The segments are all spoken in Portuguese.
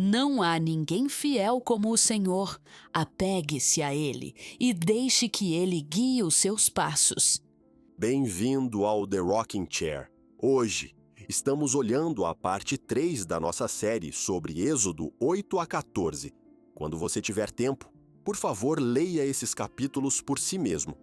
Não há ninguém fiel como o Senhor. Apegue-se a Ele e deixe que Ele guie os seus passos. Bem-vindo ao The Rocking Chair. Hoje, estamos olhando a parte 3 da nossa série sobre Êxodo 8 a 14. Quando você tiver tempo, por favor, leia esses capítulos por si mesmo.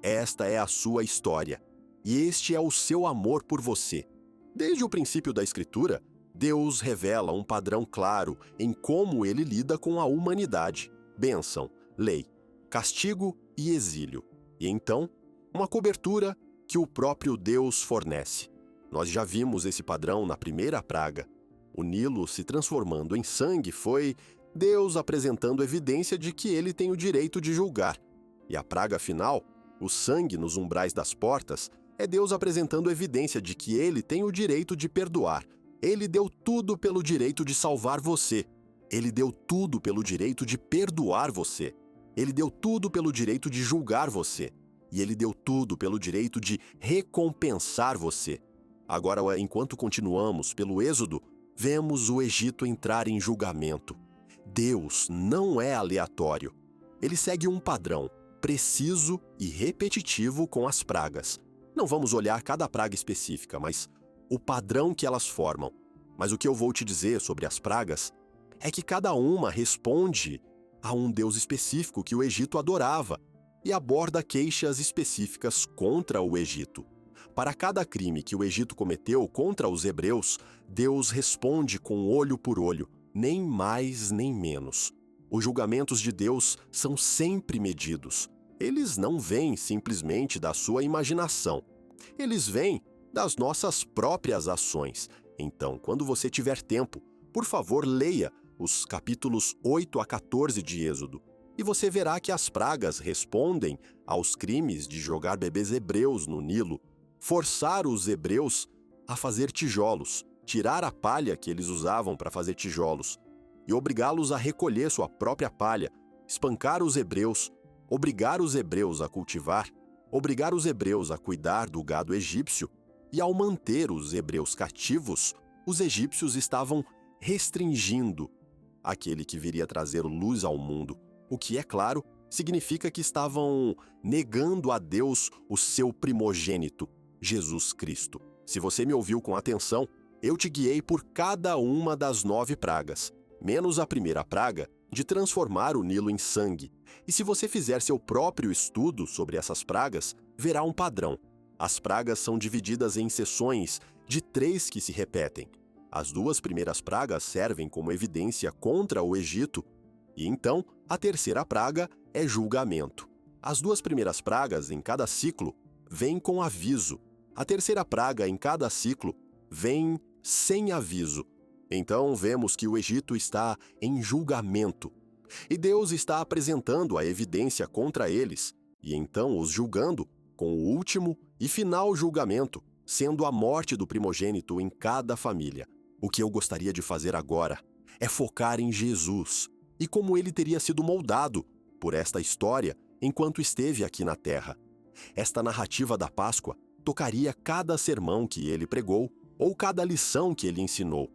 Esta é a sua história, e este é o seu amor por você. Desde o princípio da Escritura, Deus revela um padrão claro em como ele lida com a humanidade: bênção, lei, castigo e exílio. E então, uma cobertura que o próprio Deus fornece. Nós já vimos esse padrão na primeira praga. O Nilo se transformando em sangue foi Deus apresentando evidência de que ele tem o direito de julgar. E a praga final, o sangue nos umbrais das portas, é Deus apresentando evidência de que ele tem o direito de perdoar. Ele deu tudo pelo direito de salvar você. Ele deu tudo pelo direito de perdoar você. Ele deu tudo pelo direito de julgar você. E ele deu tudo pelo direito de recompensar você. Agora, enquanto continuamos pelo Êxodo, vemos o Egito entrar em julgamento. Deus não é aleatório. Ele segue um padrão preciso e repetitivo com as pragas. Não vamos olhar cada praga específica, mas o padrão que elas formam. Mas o que eu vou te dizer sobre as pragas é que cada uma responde a um Deus específico que o Egito adorava e aborda queixas específicas contra o Egito. Para cada crime que o Egito cometeu contra os hebreus, Deus responde com olho por olho, nem mais nem menos. Os julgamentos de Deus são sempre medidos. Eles não vêm simplesmente da sua imaginação. Eles vêm das nossas próprias ações. Então, quando você tiver tempo, por favor, leia os capítulos 8 a 14 de Êxodo. E você verá que as pragas respondem aos crimes de jogar bebês hebreus no Nilo, forçar os hebreus a fazer tijolos, tirar a palha que eles usavam para fazer tijolos e obrigá-los a recolher sua própria palha, espancar os hebreus, obrigar os hebreus a cultivar, obrigar os hebreus a cuidar do gado egípcio, e ao manter os hebreus cativos, os egípcios estavam restringindo aquele que viria trazer luz ao mundo, o que, é claro, significa que estavam negando a Deus o seu primogênito, Jesus Cristo. Se você me ouviu com atenção, eu te guiei por cada uma das 9 pragas, menos a primeira praga, de transformar o Nilo em sangue. E se você fizer seu próprio estudo sobre essas pragas, verá um padrão. As pragas são divididas em seções de 3 que se repetem. As 2 primeiras pragas servem como evidência contra o Egito, e então a terceira praga é julgamento. As 2 primeiras pragas em cada ciclo vêm com aviso. A terceira praga em cada ciclo vem sem aviso. Então vemos que o Egito está em julgamento. E Deus está apresentando a evidência contra eles, e então os julgando com o último e final julgamento, sendo a morte do primogênito em cada família. O que eu gostaria de fazer agora é focar em Jesus e como ele teria sido moldado por esta história enquanto esteve aqui na terra. Esta narrativa da Páscoa tocaria cada sermão que ele pregou ou cada lição que ele ensinou.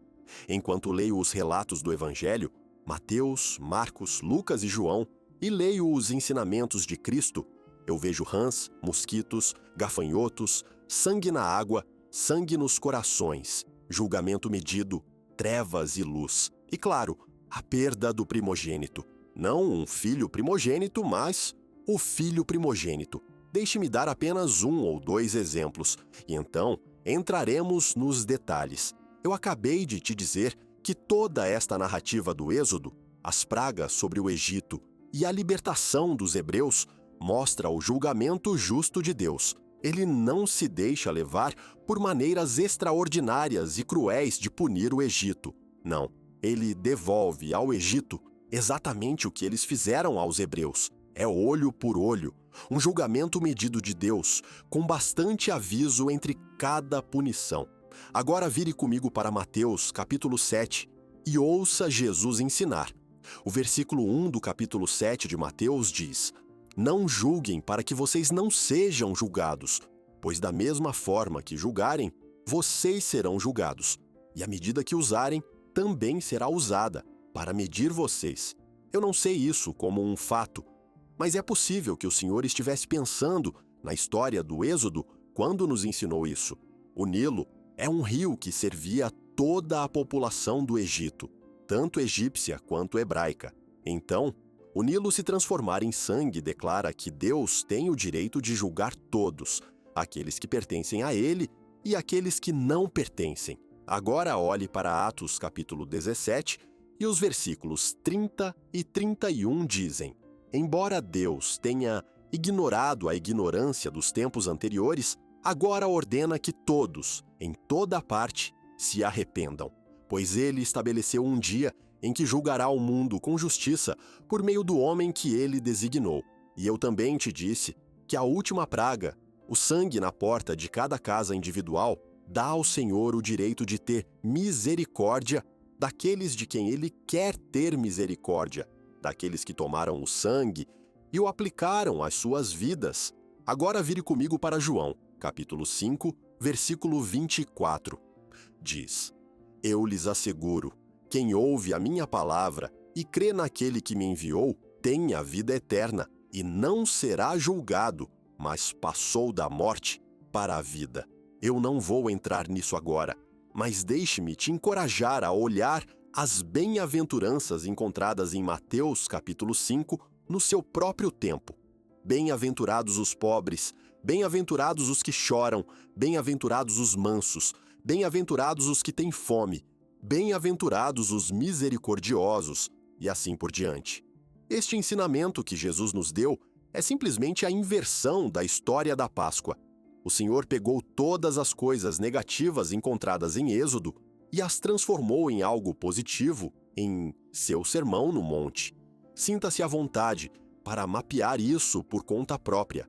Enquanto leio os relatos do Evangelho, Mateus, Marcos, Lucas e João, e leio os ensinamentos de Cristo, eu vejo rãs, mosquitos, gafanhotos, sangue na água, sangue nos corações, julgamento medido, trevas e luz. E claro, a perda do primogênito. Não um filho primogênito, mas o filho primogênito. Deixe-me dar apenas 1 ou 2 exemplos, e então entraremos nos detalhes. Eu acabei de te dizer que toda esta narrativa do Êxodo, as pragas sobre o Egito e a libertação dos hebreus mostra o julgamento justo de Deus. Ele não se deixa levar por maneiras extraordinárias e cruéis de punir o Egito. Não, ele devolve ao Egito exatamente o que eles fizeram aos hebreus. É olho por olho, um julgamento medido de Deus, com bastante aviso entre cada punição. Agora vire comigo para Mateus, capítulo 7, e ouça Jesus ensinar. O versículo 1 do capítulo 7 de Mateus diz: Não julguem para que vocês não sejam julgados, pois da mesma forma que julgarem, vocês serão julgados, e a medida que usarem, também será usada para medir vocês. Eu não sei isso como um fato, mas é possível que o Senhor estivesse pensando na história do Êxodo quando nos ensinou isso. O Nilo é um rio que servia a toda a população do Egito, tanto egípcia quanto hebraica. Então, o Nilo se transformar em sangue declara que Deus tem o direito de julgar todos, aqueles que pertencem a Ele e aqueles que não pertencem. Agora olhe para Atos capítulo 17 e os versículos 30 e 31 dizem: Embora Deus tenha ignorado a ignorância dos tempos anteriores, agora ordena que todos, em toda parte, se arrependam, pois Ele estabeleceu um dia em que julgará o mundo com justiça por meio do homem que Ele designou. E eu também te disse que a última praga, o sangue na porta de cada casa individual, dá ao Senhor o direito de ter misericórdia daqueles de quem Ele quer ter misericórdia, daqueles que tomaram o sangue e o aplicaram às suas vidas. Agora vire comigo para João, capítulo 5, versículo 24. Diz: Eu lhes asseguro, quem ouve a minha palavra e crê naquele que me enviou, tem a vida eterna e não será julgado, mas passou da morte para a vida. Eu não vou entrar nisso agora, mas deixe-me te encorajar a olhar as bem-aventuranças encontradas em Mateus capítulo 5 no seu próprio tempo. Bem-aventurados os pobres, bem-aventurados os que choram, bem-aventurados os mansos, bem-aventurados os que têm fome, bem-aventurados os misericordiosos, e assim por diante. Este ensinamento que Jesus nos deu é simplesmente a inversão da história da Páscoa. O Senhor pegou todas as coisas negativas encontradas em Êxodo e as transformou em algo positivo em seu Sermão no Monte. Sinta-se à vontade para mapear isso por conta própria.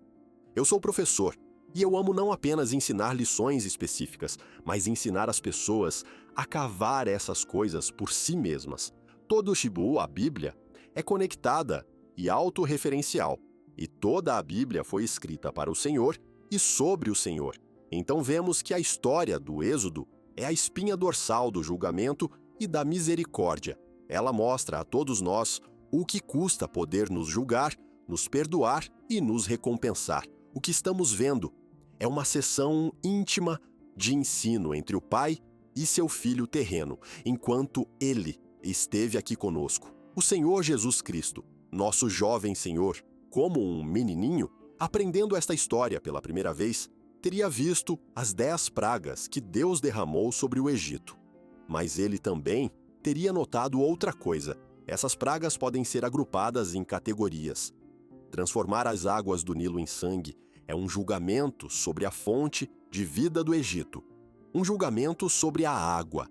Eu sou professor e eu amo não apenas ensinar lições específicas, mas ensinar as pessoas a cavar essas coisas por si mesmas. Todo o Shibu, a Bíblia, é conectada e autorreferencial, e toda a Bíblia foi escrita para o Senhor e sobre o Senhor. Então vemos que a história do Êxodo é a espinha dorsal do julgamento e da misericórdia. Ela mostra a todos nós o que custa poder nos julgar, nos perdoar e nos recompensar. O que estamos vendo é uma sessão íntima de ensino entre o Pai e seu Filho terreno, enquanto Ele esteve aqui conosco. O Senhor Jesus Cristo, nosso jovem Senhor, como um menininho, aprendendo esta história pela primeira vez, teria visto as 10 pragas que Deus derramou sobre o Egito. Mas ele também teria notado outra coisa. Essas pragas podem ser agrupadas em categorias. Transformar as águas do Nilo em sangue é um julgamento sobre a fonte de vida do Egito. Um julgamento sobre a água.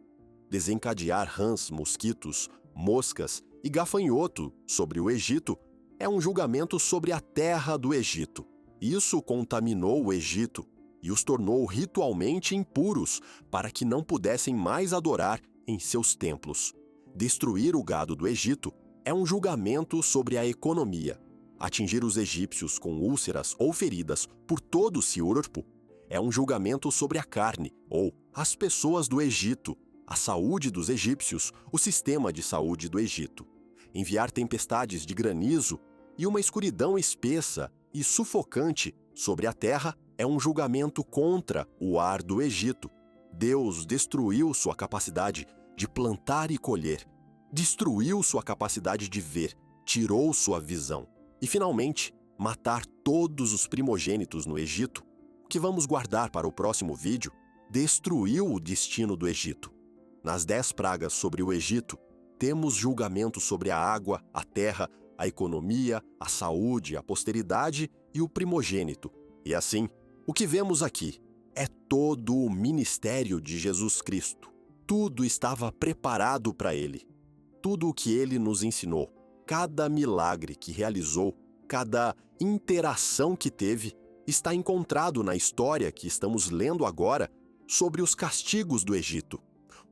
Desencadear rãs, mosquitos, moscas e gafanhoto sobre o Egito é um julgamento sobre a terra do Egito. Isso contaminou o Egito e os tornou ritualmente impuros para que não pudessem mais adorar em seus templos. Destruir o gado do Egito é um julgamento sobre a economia. Atingir os egípcios com úlceras ou feridas por todo o Siurpo é um julgamento sobre a carne, ou as pessoas do Egito, a saúde dos egípcios, o sistema de saúde do Egito. Enviar tempestades de granizo e uma escuridão espessa e sufocante sobre a terra é um julgamento contra o ar do Egito. Deus destruiu sua capacidade de plantar e colher, destruiu sua capacidade de ver, tirou sua visão. E, finalmente, matar todos os primogênitos no Egito, que vamos guardar para o próximo vídeo, destruiu o destino do Egito. Nas 10 pragas sobre o Egito, temos julgamento sobre a água, a terra, a economia, a saúde, a posteridade e o primogênito. E assim, o que vemos aqui é todo o ministério de Jesus Cristo. Tudo estava preparado para ele. Tudo o que ele nos ensinou, cada milagre que realizou, cada interação que teve, está encontrado na história que estamos lendo agora sobre os castigos do Egito.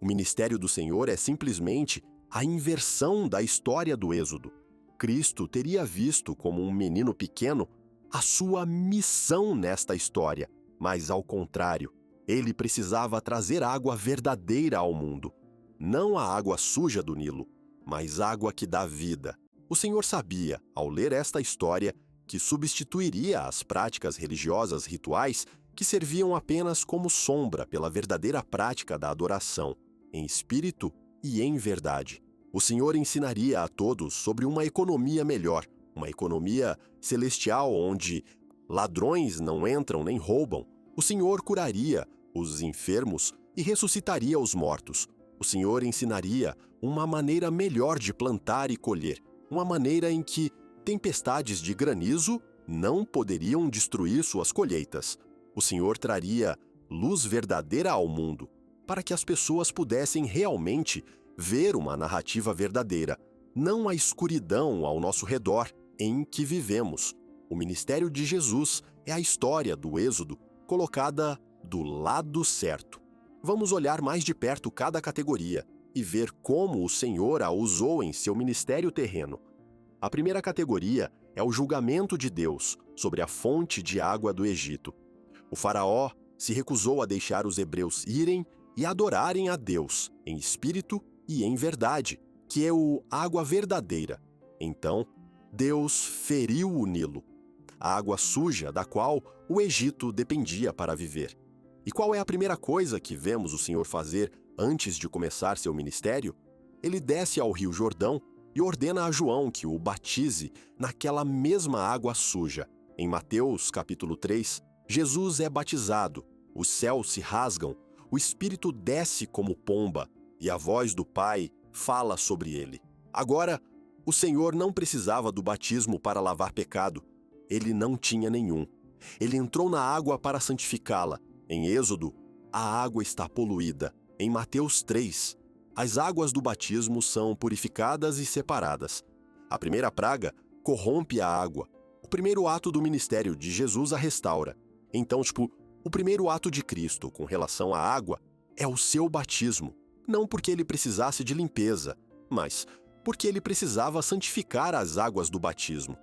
O ministério do Senhor é simplesmente a inversão da história do Êxodo. Cristo teria visto como um menino pequeno a sua missão nesta história, mas ao contrário, ele precisava trazer água verdadeira ao mundo. não a água suja do Nilo, mas água que dá vida. O Senhor sabia, ao ler esta história, que substituiria as práticas religiosas rituais que serviam apenas como sombra pela verdadeira prática da adoração, em espírito e em verdade. O Senhor ensinaria a todos sobre uma economia melhor, uma economia celestial onde ladrões não entram nem roubam. O Senhor curaria os enfermos e ressuscitaria os mortos. O Senhor ensinaria uma maneira melhor de plantar e colher, uma maneira em que tempestades de granizo não poderiam destruir suas colheitas. O Senhor traria luz verdadeira ao mundo, para que as pessoas pudessem realmente ver uma narrativa verdadeira, não a escuridão ao nosso redor em que vivemos. O ministério de Jesus é a história do Êxodo colocada do lado certo. Vamos olhar mais de perto cada categoria e ver como o Senhor a usou em seu ministério terreno. A primeira categoria é o julgamento de Deus sobre a fonte de água do Egito. O faraó se recusou a deixar os hebreus irem e adorarem a Deus em espírito e em verdade, que é o água verdadeira. Então, Deus feriu o Nilo, a água suja da qual o Egito dependia para viver. E qual é a primeira coisa que vemos o Senhor fazer antes de começar seu ministério? Ele desce ao rio Jordão e ordena a João que o batize naquela mesma água suja. Em Mateus capítulo 3, Jesus é batizado, os céus se rasgam, o Espírito desce como pomba e a voz do Pai fala sobre ele. Agora, o Senhor não precisava do batismo para lavar pecado. Ele não tinha nenhum. Ele entrou na água para santificá-la. Em Êxodo, a água está poluída. Em Mateus 3, as águas do batismo são purificadas e separadas. A primeira praga corrompe a água. O primeiro ato do ministério de Jesus a restaura. Então, o primeiro ato de Cristo com relação à água é o seu batismo. Não porque ele precisasse de limpeza, mas porque ele precisava santificar as águas do batismo.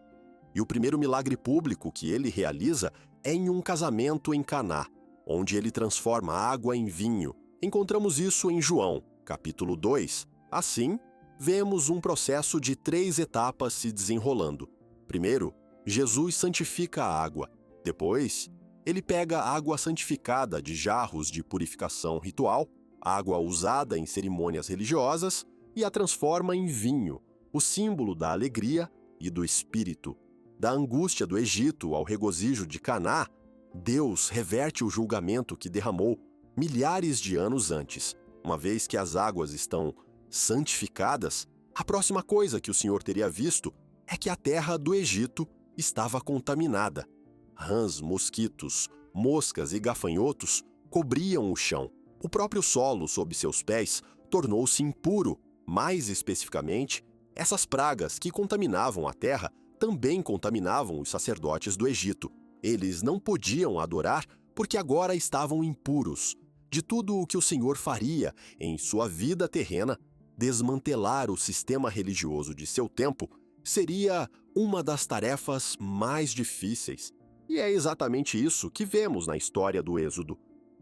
E o primeiro milagre público que ele realiza é em um casamento em Caná, onde ele transforma água em vinho. Encontramos isso em João, capítulo 2. Assim, vemos um processo de 3 etapas se desenrolando. Primeiro, Jesus santifica a água. Depois, ele pega a água santificada de jarros de purificação ritual, água usada em cerimônias religiosas, e a transforma em vinho, o símbolo da alegria e do espírito. Da angústia do Egito ao regozijo de Caná, Deus reverte o julgamento que derramou milhares de anos antes. Uma vez que as águas estão santificadas, a próxima coisa que o Senhor teria visto é que a terra do Egito estava contaminada. Rãs, mosquitos, moscas e gafanhotos cobriam o chão. O próprio solo sob seus pés tornou-se impuro. Mais especificamente, essas pragas que contaminavam a terra também contaminavam os sacerdotes do Egito. Eles não podiam adorar porque agora estavam impuros. De tudo o que o Senhor faria em sua vida terrena, desmantelar o sistema religioso de seu tempo seria uma das tarefas mais difíceis. E é exatamente isso que vemos na história do Êxodo: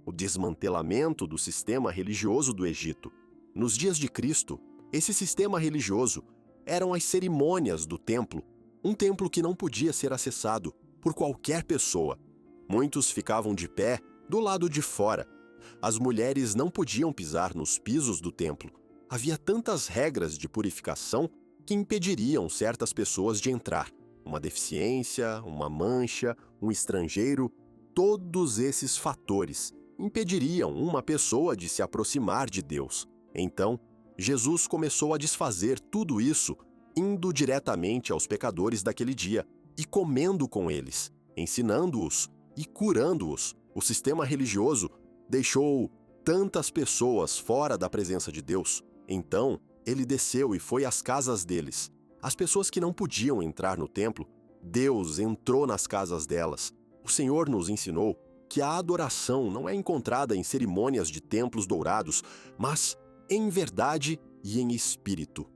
o desmantelamento do sistema religioso do Egito. Nos dias de Cristo, esse sistema religioso eram as cerimônias do templo, um templo que não podia ser acessado por qualquer pessoa. Muitos ficavam de pé do lado de fora. As mulheres não podiam pisar nos pisos do templo. Havia tantas regras de purificação que impediriam certas pessoas de entrar. Uma deficiência, uma mancha, um estrangeiro, todos esses fatores impediriam uma pessoa de se aproximar de Deus. Então, Jesus começou a desfazer tudo isso, indo diretamente aos pecadores daquele dia e comendo com eles, ensinando-os e curando-os. O sistema religioso deixou tantas pessoas fora da presença de Deus. Então, ele desceu e foi às casas deles. As pessoas que não podiam entrar no templo, Deus entrou nas casas delas. O Senhor nos ensinou que a adoração não é encontrada em cerimônias de templos dourados, mas em verdade e em espírito.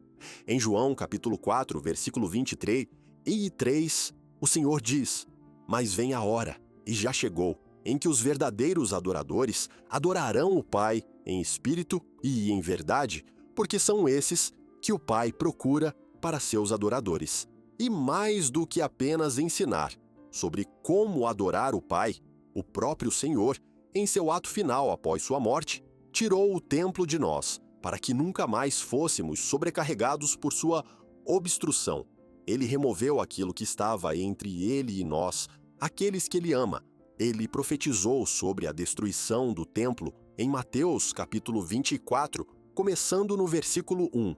Em João capítulo 4, versículo 23 e 3, o Senhor diz: "Mas vem a hora, e já chegou, em que os verdadeiros adoradores adorarão o Pai em espírito e em verdade, porque são esses que o Pai procura para seus adoradores. E mais do que apenas ensinar sobre como adorar o Pai, o próprio Senhor, em seu ato final após sua morte, tirou o templo de nós, para que nunca mais fôssemos sobrecarregados por sua obstrução. Ele removeu aquilo que estava entre ele e nós, aqueles que ele ama. Ele profetizou sobre a destruição do templo em Mateus capítulo 24, começando no versículo 1.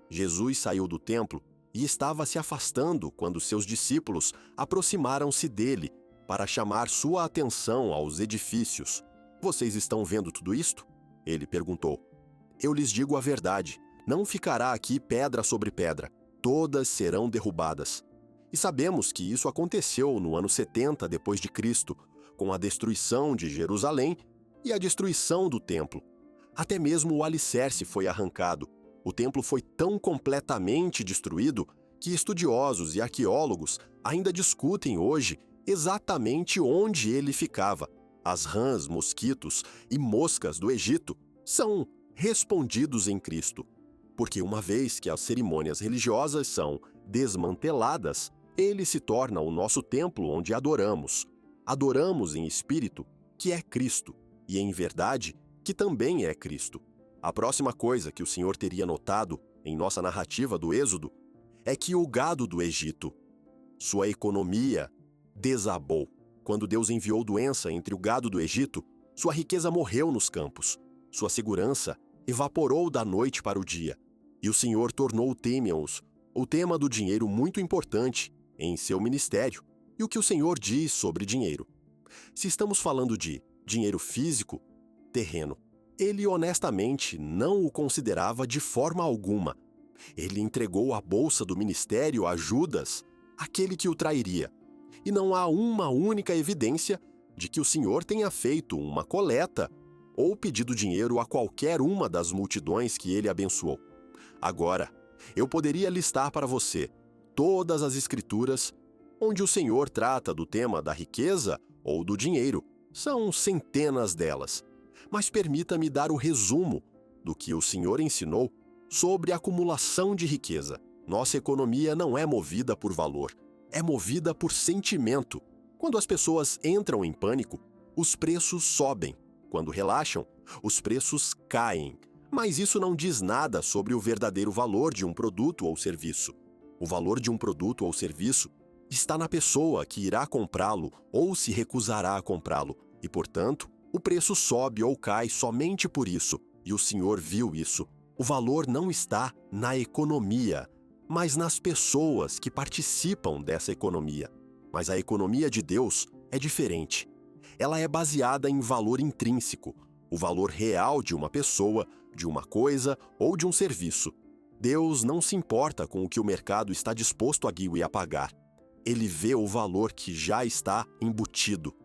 Jesus saiu do templo e estava se afastando quando seus discípulos aproximaram-se dele para chamar sua atenção aos edifícios. Vocês estão vendo tudo isto? Ele perguntou. Eu lhes digo a verdade, não ficará aqui pedra sobre pedra, todas serão derrubadas. E sabemos que isso aconteceu no ano 70 depois de Cristo, com a destruição de Jerusalém e a destruição do templo. Até mesmo o alicerce foi arrancado. O templo foi tão completamente destruído que estudiosos e arqueólogos ainda discutem hoje exatamente onde ele ficava. As rãs, mosquitos e moscas do Egito são respondidos em Cristo. Porque uma vez que as cerimônias religiosas são desmanteladas, ele se torna o nosso templo onde adoramos. Adoramos em espírito, que é Cristo, e em verdade, que também é Cristo. A próxima coisa que o Senhor teria notado em nossa narrativa do Êxodo é que o gado do Egito, sua economia, desabou. Quando Deus enviou doença entre o gado do Egito, sua riqueza morreu nos campos. Sua segurança evaporou da noite para o dia. E o Senhor tornou o tema do dinheiro muito importante em seu ministério. E o que o Senhor diz sobre dinheiro? Se estamos falando de dinheiro físico, terreno, ele honestamente não o considerava de forma alguma. Ele entregou a bolsa do ministério a Judas, aquele que o trairia. E não há uma única evidência de que o Senhor tenha feito uma coleta ou pedido dinheiro a qualquer uma das multidões que ele abençoou. Agora, eu poderia listar para você todas as escrituras onde o Senhor trata do tema da riqueza ou do dinheiro. São centenas delas. Mas permita-me dar o resumo do que o Senhor ensinou sobre a acumulação de riqueza. Nossa economia não é movida por valor, é movida por sentimento. Quando as pessoas entram em pânico, os preços sobem. Quando relaxam, os preços caem. Mas isso não diz nada sobre o verdadeiro valor de um produto ou serviço. O valor de um produto ou serviço está na pessoa que irá comprá-lo ou se recusará a comprá-lo. E, portanto, o preço sobe ou cai somente por isso. E o Senhor viu isso. O valor não está na economia, mas nas pessoas que participam dessa economia. Mas a economia de Deus é diferente. Ela é baseada em valor intrínseco, o valor real de uma pessoa, de uma coisa ou de um serviço. Deus não se importa com o que o mercado está disposto a pagar. Ele vê o valor que já está embutido.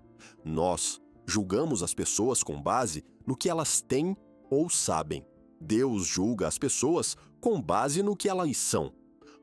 Nós julgamos as pessoas com base no que elas têm ou sabem. Deus julga as pessoas com base no que elas são.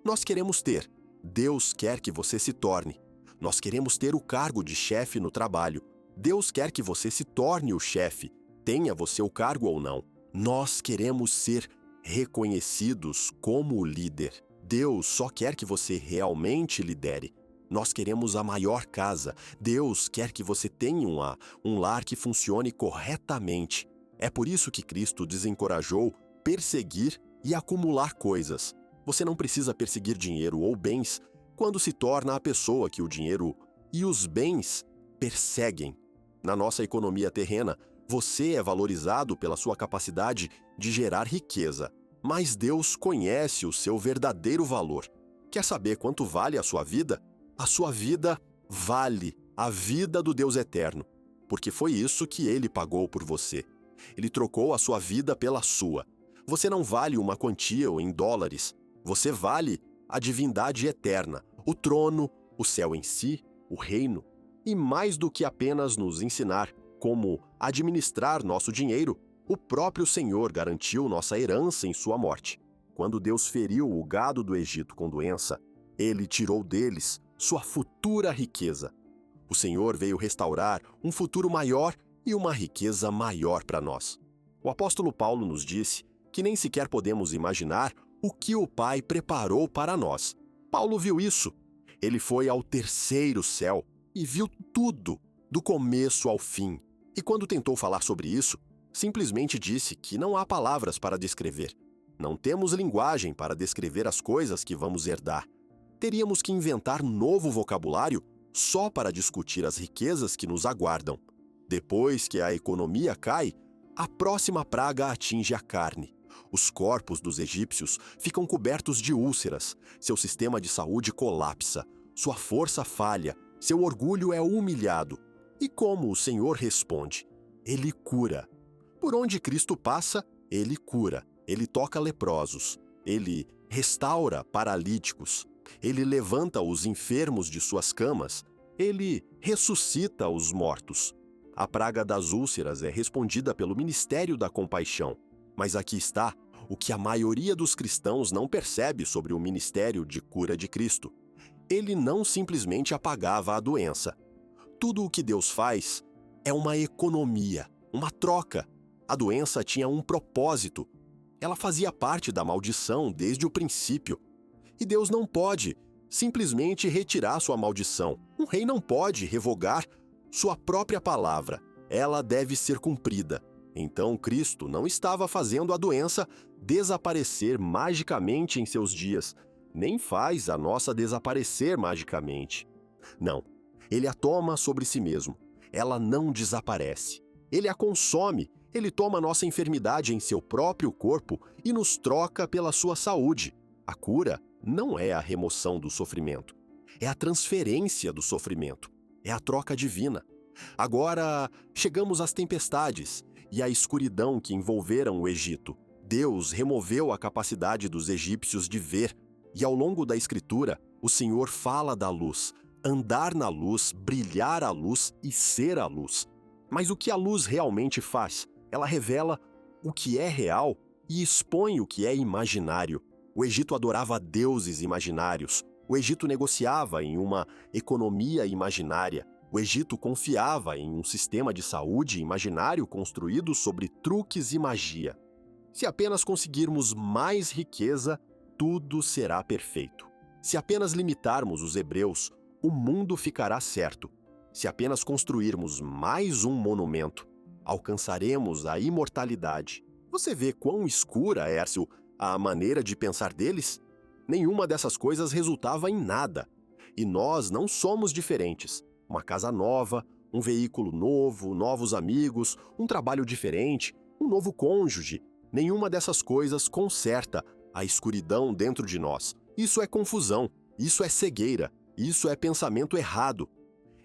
Nós queremos ter. Deus quer que você se torne. Nós queremos ter o cargo de chefe no trabalho. Deus quer que você se torne o chefe, tenha você o cargo ou não. Nós queremos ser reconhecidos como o líder. Deus só quer que você realmente lidere. Nós queremos a maior casa. Deus quer que você tenha um lar que funcione corretamente. É por isso que Cristo desencorajou perseguir e acumular coisas. Você não precisa perseguir dinheiro ou bens quando se torna a pessoa que o dinheiro e os bens perseguem. Na nossa economia terrena, você é valorizado pela sua capacidade de gerar riqueza. Mas Deus conhece o seu verdadeiro valor. Quer saber quanto vale a sua vida? A sua vida vale a vida do Deus eterno, porque foi isso que ele pagou por você. Ele trocou a sua vida pela sua. Você não vale uma quantia em dólares. Você vale a divindade eterna, o trono, o céu em si, o reino. E mais do que apenas nos ensinar como administrar nosso dinheiro, o próprio Senhor garantiu nossa herança em sua morte. Quando Deus feriu o gado do Egito com doença, ele tirou deles sua futura riqueza. O Senhor veio restaurar um futuro maior e uma riqueza maior para nós. O apóstolo Paulo nos disse que nem sequer podemos imaginar o que o Pai preparou para nós. Paulo viu isso. Ele foi ao terceiro céu e viu tudo, do começo ao fim. E quando tentou falar sobre isso, simplesmente disse que não há palavras para descrever. Não temos linguagem para descrever as coisas que vamos herdar. Teríamos que inventar novo vocabulário só para discutir as riquezas que nos aguardam. Depois que a economia cai, a próxima praga atinge a carne. Os corpos dos egípcios ficam cobertos de úlceras, seu sistema de saúde colapsa, sua força falha, seu orgulho é humilhado. E como o Senhor responde? Ele cura. Por onde Cristo passa, ele cura. Ele toca leprosos. Ele restaura paralíticos. Ele levanta os enfermos de suas camas. Ele ressuscita os mortos. A praga das úlceras é respondida pelo ministério da compaixão. Mas aqui está o que a maioria dos cristãos não percebe sobre o ministério de cura de Cristo. Ele não simplesmente apagava a doença. Tudo o que Deus faz é uma economia, uma troca. A doença tinha um propósito. Ela fazia parte da maldição desde o princípio. E Deus não pode simplesmente retirar sua maldição. Um rei não pode revogar sua própria palavra. Ela deve ser cumprida. Então Cristo não estava fazendo a doença desaparecer magicamente em seus dias, nem faz a nossa desaparecer magicamente. Não, ele a toma sobre si mesmo. Ela não desaparece. Ele a consome. Ele toma nossa enfermidade em seu próprio corpo e nos troca pela sua saúde. A cura não é a remoção do sofrimento. É a transferência do sofrimento. É a troca divina. Agora, chegamos às tempestades e à escuridão que envolveram o Egito. Deus removeu a capacidade dos egípcios de ver, e ao longo da Escritura, o Senhor fala da luz, andar na luz, brilhar a luz e ser a luz. Mas o que a luz realmente faz? Ela revela o que é real e expõe o que é imaginário. O Egito adorava deuses imaginários. O Egito negociava em uma economia imaginária. O Egito confiava em um sistema de saúde imaginário construído sobre truques e magia. Se apenas conseguirmos mais riqueza, tudo será perfeito. Se apenas limitarmos os hebreus, o mundo ficará certo. Se apenas construirmos mais um monumento, alcançaremos a imortalidade. Você vê quão escura, Hércio, a maneira de pensar deles? Nenhuma dessas coisas resultava em nada. E nós não somos diferentes. Uma casa nova, um veículo novo, novos amigos, um trabalho diferente, um novo cônjuge. Nenhuma dessas coisas conserta a escuridão dentro de nós. Isso é confusão, isso é cegueira, isso é pensamento errado.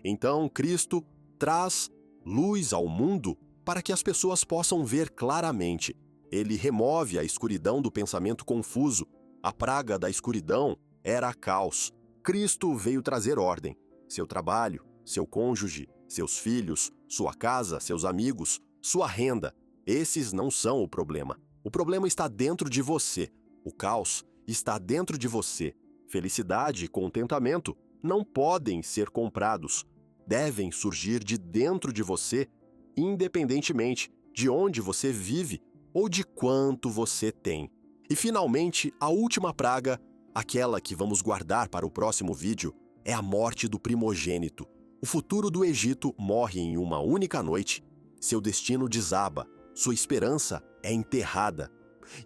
Então, Cristo traz luz ao mundo para que as pessoas possam ver claramente. Ele remove a escuridão do pensamento confuso. A praga da escuridão era caos. Cristo veio trazer ordem. Seu trabalho, seu cônjuge, seus filhos, sua casa, seus amigos, sua renda. Esses não são o problema. O problema está dentro de você. O caos está dentro de você. Felicidade e contentamento não podem ser comprados. Devem surgir de dentro de você, independentemente de onde você vive ou de quanto você tem. E finalmente, a última praga, aquela que vamos guardar para o próximo vídeo, é a morte do primogênito. O futuro do Egito morre em uma única noite. Seu destino desaba, sua esperança é enterrada.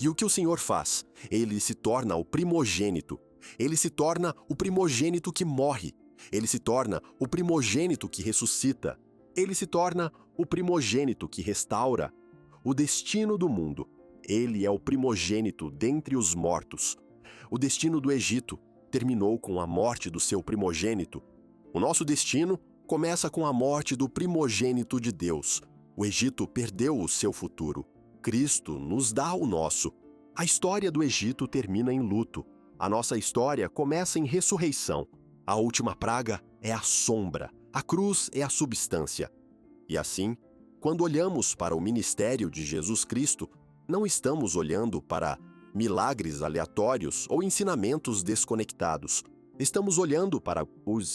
E o que o Senhor faz? Ele se torna o primogênito. Ele se torna o primogênito que morre. Ele se torna o primogênito que ressuscita. Ele se torna o primogênito que restaura o destino do mundo. Ele é o primogênito dentre os mortos. O destino do Egito terminou com a morte do seu primogênito. O nosso destino começa com a morte do primogênito de Deus. O Egito perdeu o seu futuro. Cristo nos dá o nosso. A história do Egito termina em luto. A nossa história começa em ressurreição. A última praga é a sombra. A cruz é a substância. E assim, quando olhamos para o ministério de Jesus Cristo, não estamos olhando para milagres aleatórios ou ensinamentos desconectados. Estamos olhando para a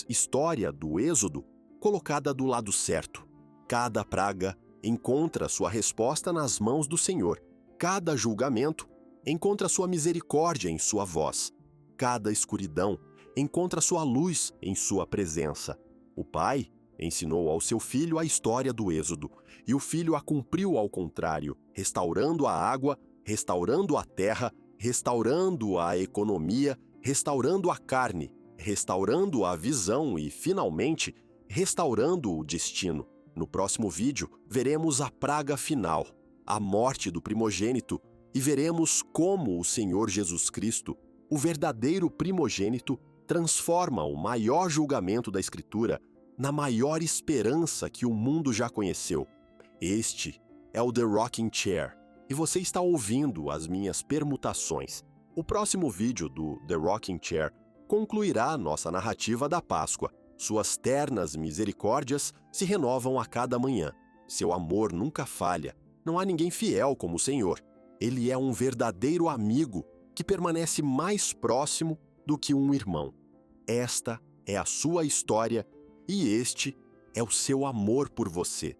história do Êxodo colocada do lado certo. Cada praga encontra sua resposta nas mãos do Senhor. Cada julgamento encontra sua misericórdia em sua voz. Cada escuridão encontra sua luz em sua presença. O Pai ensinou ao seu filho a história do Êxodo, e o filho a cumpriu ao contrário, restaurando a água, restaurando a terra, restaurando a economia, restaurando a carne, restaurando a visão e, finalmente, restaurando o destino. No próximo vídeo, veremos a praga final, a morte do primogênito, e veremos como o Senhor Jesus Cristo, o verdadeiro primogênito, transforma o maior julgamento da Escritura na maior esperança que o mundo já conheceu. Este é o The Rocking Chair, e você está ouvindo as minhas permutações. O próximo vídeo do The Rocking Chair concluirá nossa narrativa da Páscoa. Suas ternas misericórdias se renovam a cada manhã. Seu amor nunca falha. Não há ninguém fiel como o Senhor. Ele é um verdadeiro amigo que permanece mais próximo do que um irmão. Esta é a sua história e este é o seu amor por você.